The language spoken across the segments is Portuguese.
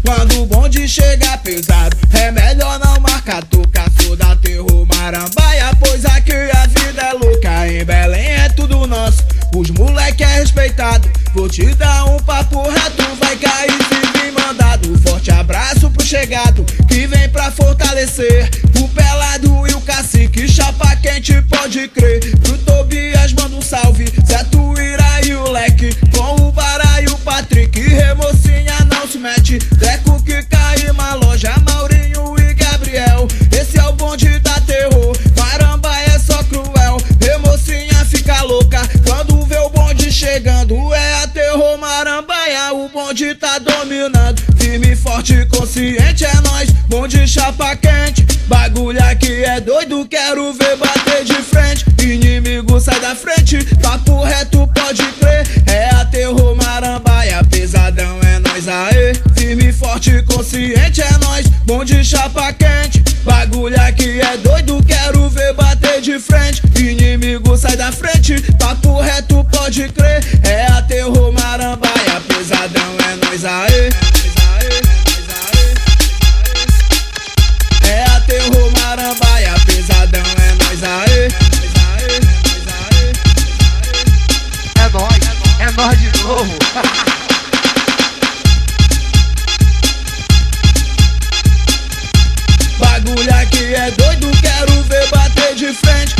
Quando o bonde chega pesado, é melhor não marcar toca. Sou da Terror Marambaia, pois aqui a vida é louca. Em Belém é tudo nosso, os moleque é respeitado. Vou te dar um papo reto, vai cair se vir mandado. Forte abraço pro chegado, que vem pra fortalecer. O Pelado e o Cacique, chapa quente, pode crer. Pro Tobias manda um salve, Zé Tuíra e o Leque. Com o Bará e o Patrick, Remocinha não se mete. Deco que cai uma loja, Maurinho e Gabriel. Esse é o bonde da Terror, Marambaia é só cruel. Remocinha fica louca quando vê o bonde chegando. É a Terror Marambaia, o bonde tá dominando. Firme, forte, consciente é nós, bonde chapa quente. Bagulho aqui é doido, quero ver bater de frente. Inimigo sai da frente, papo reto pode crer. É a Terror Marambaia, pesadão é nós aê. Firme, forte, consciente é nós, bonde chapa quente. Bagulho aqui é doido, quero ver bater de frente. Inimigo sai da frente, papo reto pode crer. É a Terror Marambaia, pesadão é nós aê. É a Terror Marambaia, pesadão é nós aê. É nós de novo. Bagulho aqui é doido, quero ver bater de frente.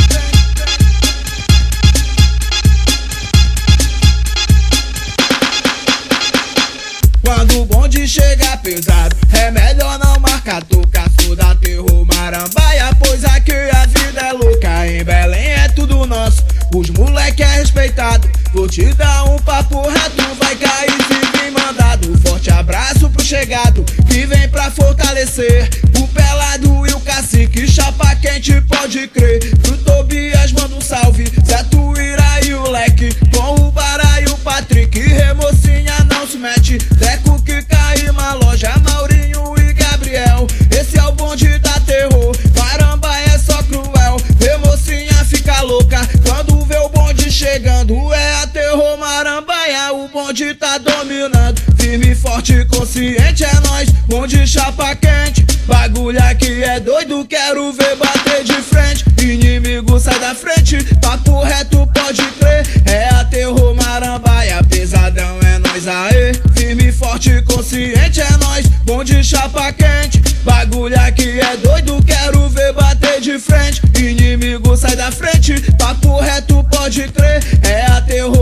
Quando o bonde chega pesado, é melhor não marcar toca. Sou da Terror Marambaia, pois aqui a vida é louca. Em Belém é tudo nosso, os moleque é respeitado. Vou te dar um papo reto, vai cair se vir mandado. Forte abraço pro chegado, que vem pra fortalecer. O Pelado e o Cacique, chapa quente, pode crer. Pro Tobias manda um salve, Zé Tuíra e o Leque. Com o Bará e o Patrick, Remocinha não se mete. Deco que cai uma loja, Maurinho e Gabriel. Esse é o bonde da Terror, Marambaia é só cruel. Remocinha fica louca quando vê o bonde chegando. É a Terror Marambaia, o bonde tá dominando. Firme, forte, consciente é nós, bonde chapa quente. Bagulho aqui é doido, quero ver bater de frente. Inimigo sai da frente, papo reto pode crer. É a Terror Marambaia, pesadão é nós aê. Firme, forte, consciente é nós, bonde chapa quente. Bagulho aqui é doido, quero ver bater de frente. Inimigo sai da frente, papo reto pode crer. É a Terror